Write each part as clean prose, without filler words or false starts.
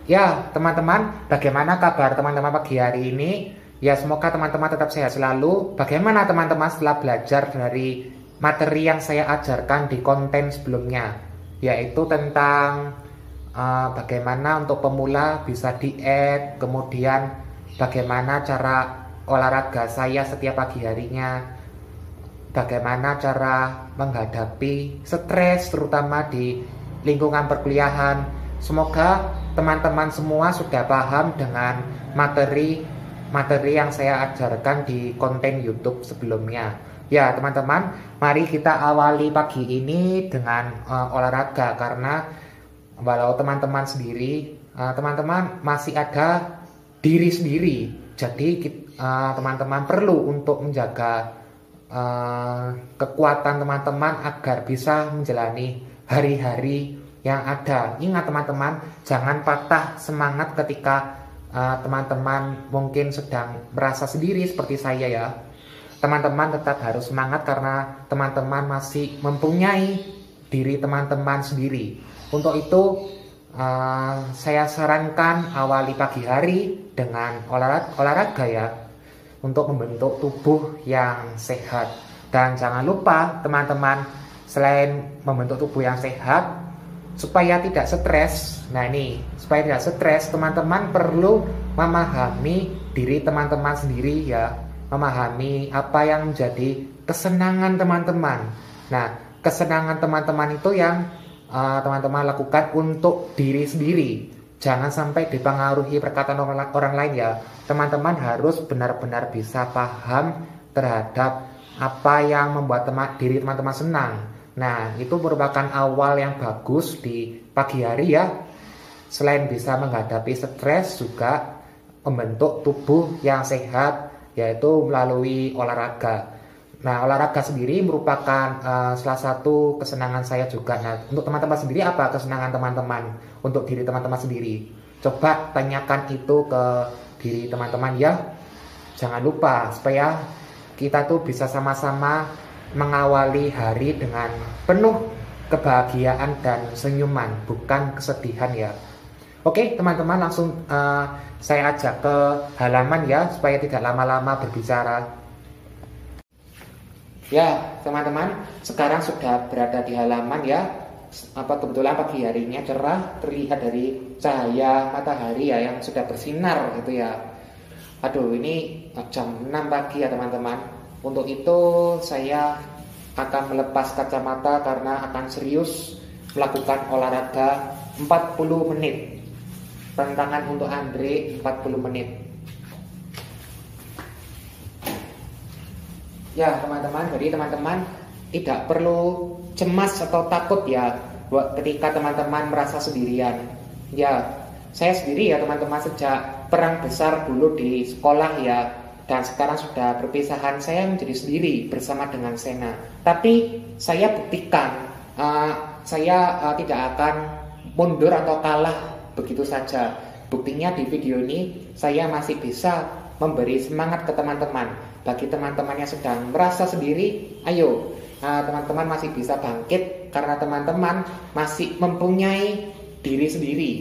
Ya, teman-teman, bagaimana kabar teman-teman pagi hari ini? Ya, semoga teman-teman tetap sehat selalu. Bagaimana teman-teman setelah belajar dari materi yang saya ajarkan di konten sebelumnya, yaitu tentang bagaimana untuk pemula bisa diet, kemudian bagaimana cara olahraga saya setiap pagi harinya, bagaimana cara menghadapi stres terutama di lingkungan perkuliahan. Semoga teman-teman semua sudah paham dengan materi yang saya ajarkan di konten YouTube sebelumnya. Ya, teman-teman, mari kita awali pagi ini dengan olahraga, karena walau teman-teman sendiri, teman-teman masih ada diri sendiri. Jadi teman-teman perlu untuk menjaga kekuatan teman-teman agar bisa menjalani hari-hari yang ada. Ingat teman-teman, jangan patah semangat ketika teman-teman mungkin sedang merasa sendiri seperti saya ya. Teman-teman tetap harus semangat karena teman-teman masih mempunyai diri teman-teman sendiri. Untuk itu saya sarankan awali pagi hari dengan olahraga ya, untuk membentuk tubuh yang sehat. Dan jangan lupa teman-teman, selain membentuk tubuh yang sehat, supaya tidak stres. Nah ini, supaya tidak stres, teman-teman perlu memahami diri teman-teman sendiri ya. Memahami apa yang menjadi kesenangan teman-teman. Nah, kesenangan teman-teman itu yang teman-teman lakukan untuk diri sendiri. Jangan sampai dipengaruhi perkataan orang lain ya. Teman-teman harus benar-benar bisa paham terhadap apa yang membuat diri teman-teman senang. Nah, itu merupakan awal yang bagus di pagi hari ya. Selain bisa menghadapi stres, juga membentuk tubuh yang sehat, yaitu melalui olahraga. Nah, olahraga sendiri merupakan salah satu kesenangan saya juga. Nah, untuk teman-teman sendiri, apa kesenangan teman-teman untuk diri teman-teman sendiri? Coba tanyakan itu ke diri teman-teman ya. Jangan lupa supaya kita tuh bisa sama-sama mengawali hari dengan penuh kebahagiaan dan senyuman, bukan kesedihan ya. Oke teman-teman, langsung saya ajak ke halaman ya, supaya tidak lama-lama berbicara. Ya teman-teman, sekarang sudah berada di halaman ya. Kebetulan pagi harinya cerah, terlihat dari cahaya matahari ya yang sudah bersinar gitu ya. Aduh, ini jam 6 pagi ya teman-teman. Untuk itu saya akan melepas kacamata karena akan serius melakukan olahraga 40 menit. Tantangan untuk Andre 40 menit. Ya teman-teman, jadi teman-teman tidak perlu cemas atau takut ya ketika teman-teman merasa sendirian. Ya, saya sendiri ya teman-teman, sejak perang besar dulu di sekolah ya, dan sekarang sudah berpisahan, saya menjadi sendiri bersama dengan Sena. Tapi saya buktikan, saya tidak akan mundur atau kalah begitu saja. Buktinya di video ini, saya masih bisa memberi semangat ke teman-teman. Bagi teman-teman yang sedang merasa sendiri, ayo, teman-teman masih bisa bangkit karena teman-teman masih mempunyai diri sendiri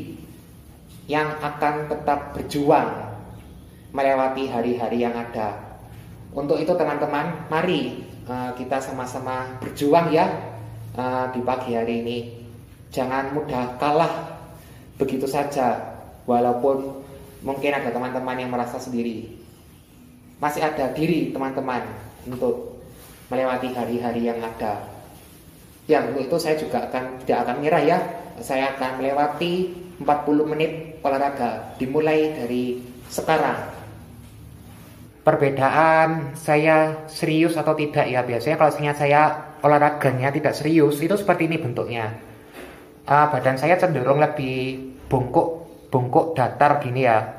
yang akan tetap berjuang melewati hari-hari yang ada. Untuk itu teman-teman, mari kita sama-sama berjuang ya di pagi hari ini. Jangan mudah kalah begitu saja, walaupun mungkin ada teman-teman yang merasa sendiri. Masih ada diri teman-teman untuk melewati hari-hari yang ada. Ya, untuk itu saya juga tidak akan menyerah ya. Saya akan melewati 40 menit olahraga, dimulai dari sekarang. Perbedaan saya serius atau tidak ya, biasanya kalau saya olahraganya tidak serius, itu seperti ini bentuknya. Badan saya cenderung lebih bungkuk datar gini ya.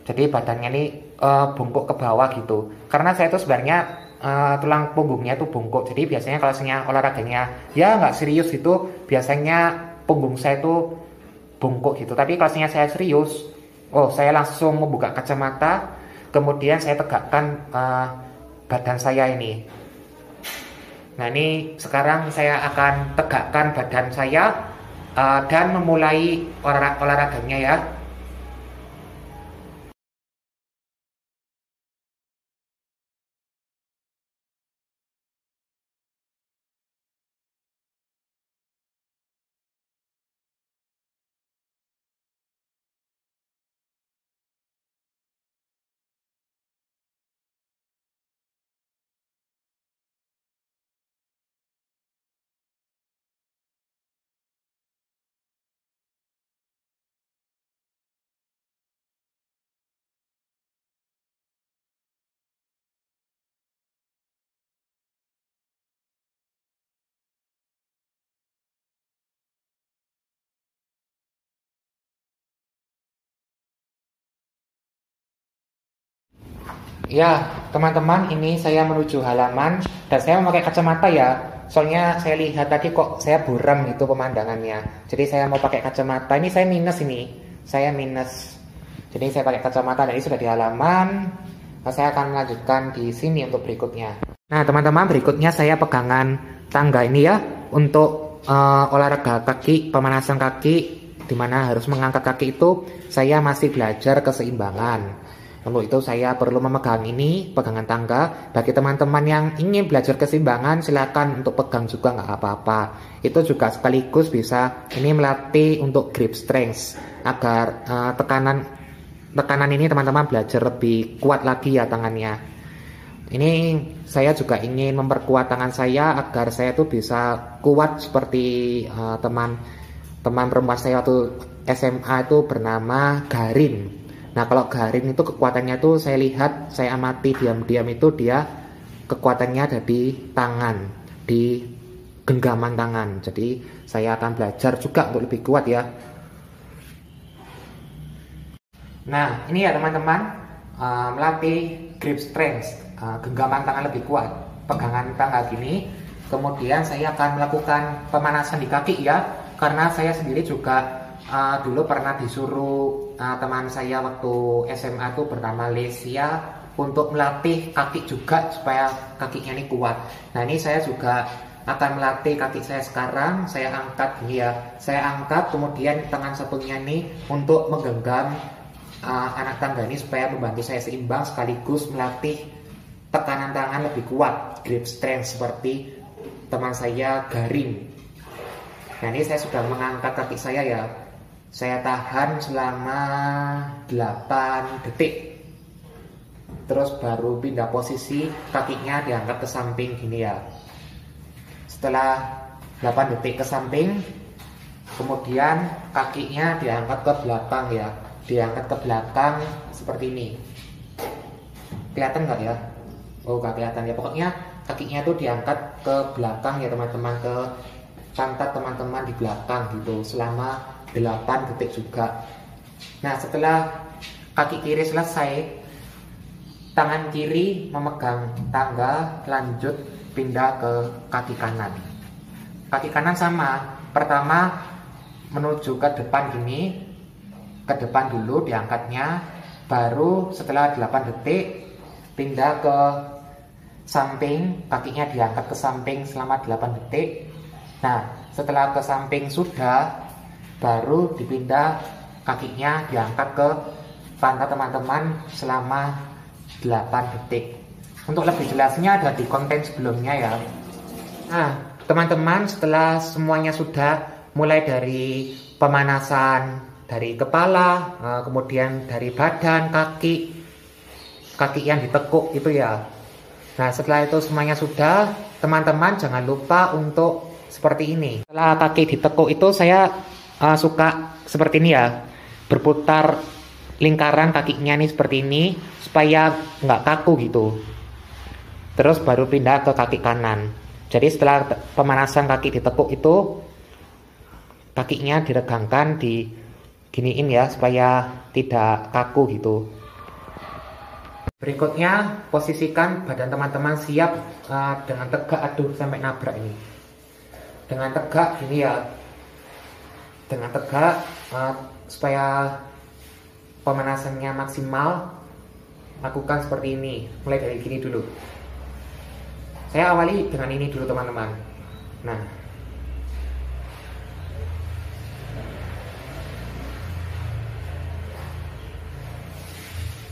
Jadi badannya ini bungkuk ke bawah gitu. Karena saya itu sebenarnya tulang punggungnya itu bungkuk. Jadi biasanya kalau saya olahraganya ya nggak serius itu, biasanya punggung saya itu bungkuk gitu. Tapi kalau saya serius, saya langsung membuka kacamata. Kemudian saya tegakkan badan saya ini. Nah ini sekarang saya akan tegakkan badan saya dan memulai olahraganya ya. Ya, teman-teman, ini saya menuju halaman dan saya memakai kacamata ya. Soalnya saya lihat tadi kok saya buram gitu pemandangannya. Jadi saya mau pakai kacamata. Ini saya minus ini. Saya minus. Jadi saya pakai kacamata dan ini sudah di halaman. Nah, saya akan melanjutkan di sini untuk berikutnya. Nah, teman-teman, berikutnya saya pegangan tangga ini ya untuk olahraga kaki, pemanasan kaki, dimana harus mengangkat kaki itu. Saya masih belajar keseimbangan. Untuk itu saya perlu memegang ini, pegangan tangga. Bagi teman-teman yang ingin belajar keseimbangan, silakan untuk pegang juga nggak apa-apa. Itu juga sekaligus bisa ini melatih untuk grip strength agar tekanan ini teman-teman belajar lebih kuat lagi ya tangannya. Ini saya juga ingin memperkuat tangan saya agar saya tuh bisa kuat seperti teman perempuan saya waktu SMA itu bernama Garin. Nah, kalau Garin itu kekuatannya itu saya lihat, saya amati diam-diam itu dia kekuatannya ada di tangan, di genggaman tangan. Jadi saya akan belajar juga untuk lebih kuat ya. Nah, ini ya teman-teman, melatih grip strength, genggaman tangan lebih kuat, pegangan tangga gini. Kemudian saya akan melakukan pemanasan di kaki ya, karena saya sendiri juga dulu pernah disuruh teman saya waktu SMA itu bernama Lesia untuk melatih kaki juga supaya kakinya ini kuat. Nah, ini saya juga akan melatih kaki saya sekarang. Saya angkat gini ya, saya angkat kemudian tangan satunya ini untuk menggenggam anak tangga ini supaya membantu saya seimbang sekaligus melatih tekanan tangan lebih kuat, grip strength seperti teman saya Garin. Nah, ini saya sudah mengangkat kaki saya ya. Saya tahan selama 8 detik. Terus baru pindah posisi, kakinya diangkat ke samping gini ya. Setelah 8 detik ke samping, kemudian kakinya diangkat ke belakang ya. Diangkat ke belakang seperti ini. Kelihatan nggak ya? Oh, nggak kelihatan ya. Pokoknya kakinya itu diangkat ke belakang ya teman-teman, ke pantat teman-teman di belakang gitu selama 8 detik juga. Nah, setelah kaki kiri selesai, tangan kiri memegang tangga, lanjut pindah ke kaki kanan. Kaki kanan sama, pertama menuju ke depan gini, ke depan dulu diangkatnya, baru setelah 8 detik pindah ke samping, kakinya diangkat ke samping selama 8 detik. Nah, setelah ke samping sudah, baru dipindah kakinya diangkat ke pantat teman-teman selama 8 detik. Untuk lebih jelasnya ada di konten sebelumnya ya. Nah, teman-teman, setelah semuanya sudah, mulai dari pemanasan dari kepala, kemudian dari badan, kaki yang ditekuk itu ya. Nah, setelah itu semuanya sudah, teman-teman jangan lupa untuk seperti ini. Setelah kaki ditekuk itu saya suka seperti ini ya, berputar lingkaran kakinya nih seperti ini supaya nggak kaku gitu. Terus baru pindah ke kaki kanan. Jadi setelah pemanasan kaki ditekuk itu, kakinya diregangkan, diginiin ya supaya tidak kaku gitu. Berikutnya posisikan badan teman-teman siap dengan tegak. Aduh, sampai nabrak ini. Dengan tegak gini ya, dengan tegak supaya pemanasannya maksimal. Lakukan seperti ini, mulai dari gini dulu. Saya awali dengan ini dulu teman-teman. Nah,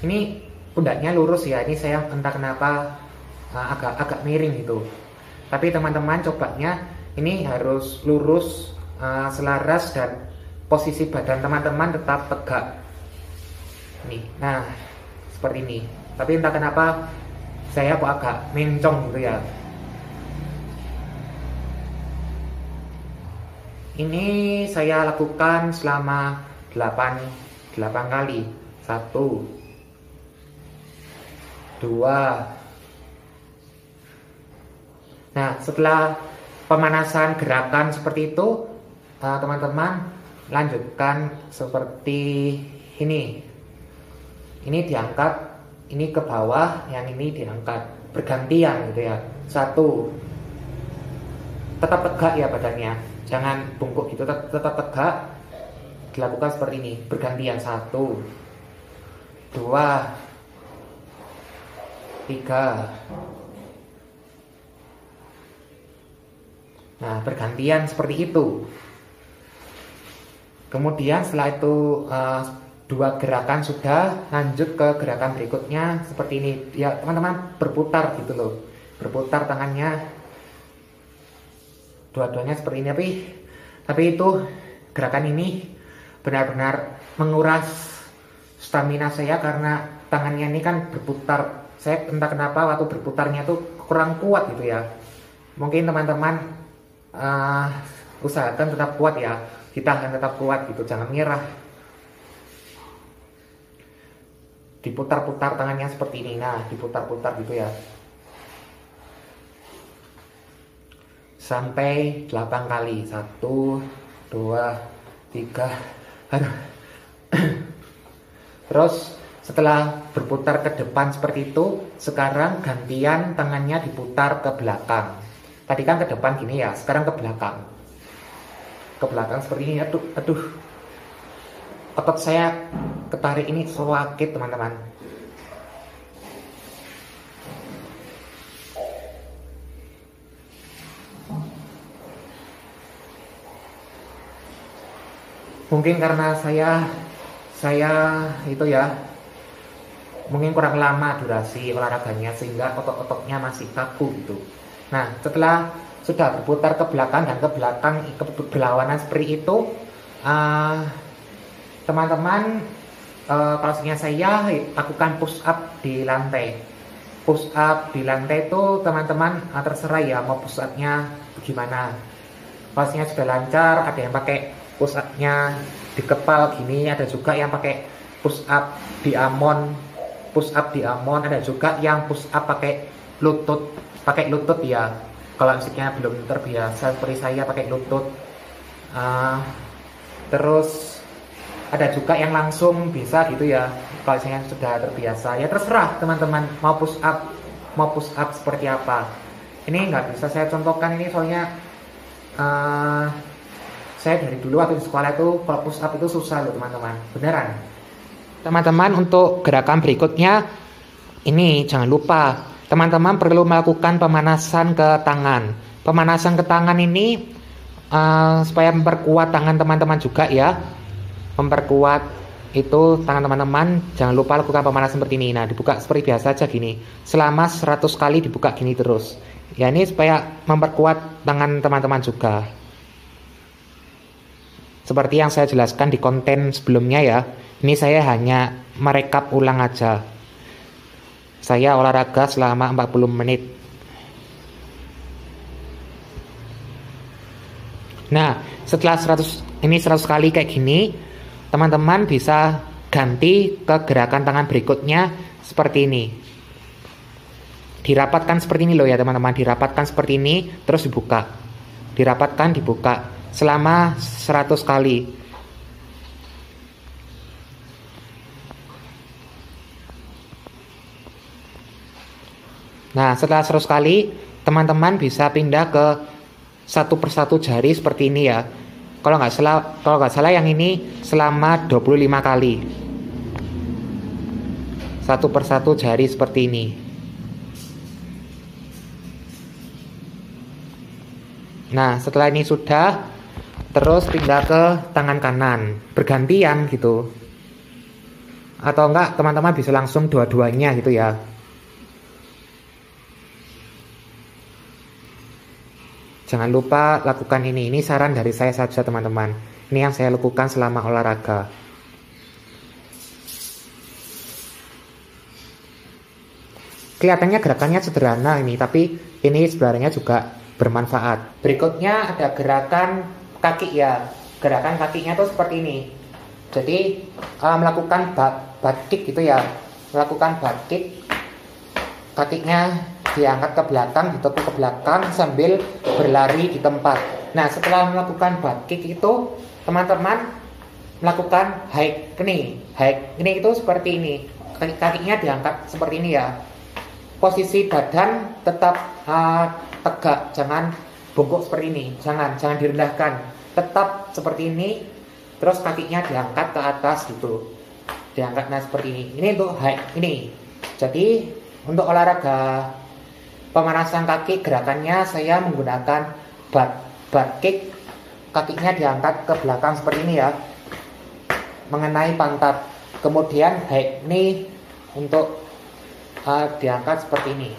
ini pundaknya lurus ya. Ini saya entah kenapa agak miring gitu. Tapi teman-teman cobanya ini harus lurus, selaras, dan posisi badan teman-teman tetap tegak. Nih, nah seperti ini. Tapi entah kenapa saya kok agak mencong gitu ya. Ini saya lakukan selama 8 kali. 1, 2. Nah, setelah pemanasan gerakan seperti itu, teman-teman lanjutkan seperti ini. Ini diangkat, ini ke bawah, yang ini diangkat bergantian gitu ya. 1, tetap tegak ya badannya, jangan bungkuk gitu, tetap tegak, dilakukan seperti ini bergantian. 1, 2, 3. Nah, bergantian seperti itu. Kemudian setelah itu 2 gerakan sudah, lanjut ke gerakan berikutnya seperti ini ya teman-teman, berputar gitu loh, berputar tangannya dua-duanya seperti ini. Tapi itu gerakan ini benar-benar menguras stamina saya, karena tangannya ini kan berputar. Saya entah kenapa waktu berputarnya tuh kurang kuat gitu ya. Mungkin teman-teman usahakan tetap kuat ya, kita akan tetap kuat gitu, jangan menyerah. Diputar-putar tangannya seperti ini, nah diputar-putar gitu ya sampai 8 kali. 1, 2, 3. Aduh. Terus setelah berputar ke depan seperti itu, sekarang gantian tangannya diputar ke belakang. Tadi kan ke depan gini ya, sekarang ke belakang. Ke belakang seperti ini. Aduh. Otot saya ketarik ini sakit teman-teman. Mungkin karena saya itu ya, mungkin kurang lama durasi olahraganya sehingga otot-ototnya masih kaku gitu. Nah, setelah sudah berputar ke belakang dan ke belakang ke berlawanan seperti itu, teman-teman, kalau saya lakukan push up di lantai. Push up di lantai itu teman-teman terserah ya mau push upnya bagaimana. Kalau sudah lancar, ada yang pakai push upnya di kepal gini, ada juga yang pakai push up di amon. Push up di amon, ada juga yang push up pakai lutut ya. Kalau misalnya belum terbiasa seperti saya pakai lutut. Terus ada juga yang langsung bisa gitu ya. Kalau saya sudah terbiasa ya terserah teman-teman mau push up seperti apa. Ini nggak bisa saya contohkan ini soalnya saya dari dulu waktu di sekolah itu kalau push up itu susah loh teman-teman, beneran. Teman-teman, untuk gerakan berikutnya ini jangan lupa teman-teman perlu melakukan pemanasan ke tangan. Pemanasan ke tangan ini supaya memperkuat tangan teman-teman juga ya. Memperkuat itu tangan teman-teman, jangan lupa lakukan pemanasan seperti ini. Nah, dibuka seperti biasa aja gini. Selama 100 kali dibuka gini terus. Ya, ini supaya memperkuat tangan teman-teman juga. Seperti yang saya jelaskan di konten sebelumnya ya. Ini saya hanya merekap ulang aja. Saya olahraga selama 40 menit. Nah, setelah 100 kali kayak gini, teman-teman bisa ganti ke gerakan tangan berikutnya seperti ini. Dirapatkan seperti ini loh ya teman-teman, dirapatkan seperti ini terus dibuka. Dirapatkan, dibuka selama 100 kali. Nah, setelah 100 kali, teman-teman bisa pindah ke satu persatu jari seperti ini ya. Kalau nggak salah yang ini selama 25 kali. Satu persatu jari seperti ini. Nah, setelah ini sudah, terus pindah ke tangan kanan, bergantian gitu. Atau enggak, teman-teman bisa langsung dua-duanya gitu ya. Jangan lupa lakukan ini saran dari saya saja teman-teman. Ini yang saya lakukan selama olahraga. Kelihatannya gerakannya sederhana ini, tapi ini sebenarnya juga bermanfaat. Berikutnya ada gerakan kaki ya. Gerakan kakinya tuh seperti ini. Jadi melakukan butt kick gitu ya. Melakukan butt kick, kakinya diangkat ke belakang, ditutup ke belakang sambil berlari di tempat. Nah, setelah melakukan butt kick itu, teman-teman melakukan high knee. High knee itu seperti ini. kakinya diangkat seperti ini ya. Posisi badan tetap tegak, jangan bungkuk seperti ini, jangan direndahkan, tetap seperti ini. Terus kakinya diangkat ke atas gitu, diangkat seperti ini. Ini untuk ini. Jadi untuk olahraga pemanasan kaki, gerakannya saya menggunakan butt kick. Kakinya diangkat ke belakang seperti ini ya, mengenai pantat. Kemudian high knee untuk diangkat seperti ini.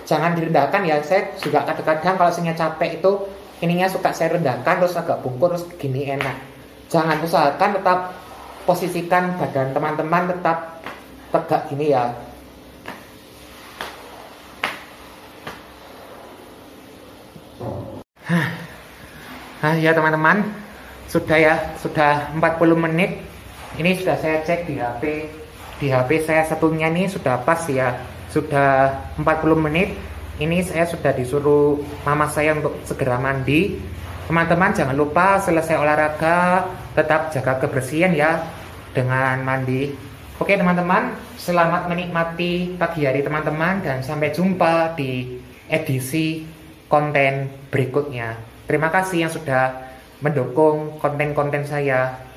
Jangan direndahkan ya. Saya juga kadang-kadang kalau saya capek itu ininya suka saya rendahkan terus agak bungkur terus gini enak. Jangan, usahakan tetap posisikan badan teman-teman tetap tegak gini ya. Ya teman-teman, sudah 40 menit. Ini sudah saya cek di HP saya satunya ini sudah pas ya, sudah 40 menit. Ini saya sudah disuruh mama saya untuk segera mandi. Teman-teman jangan lupa selesai olahraga tetap jaga kebersihan ya dengan mandi. Oke teman-teman, selamat menikmati pagi hari teman-teman, dan sampai jumpa di edisi konten berikutnya. Terima kasih yang sudah mendukung konten-konten saya.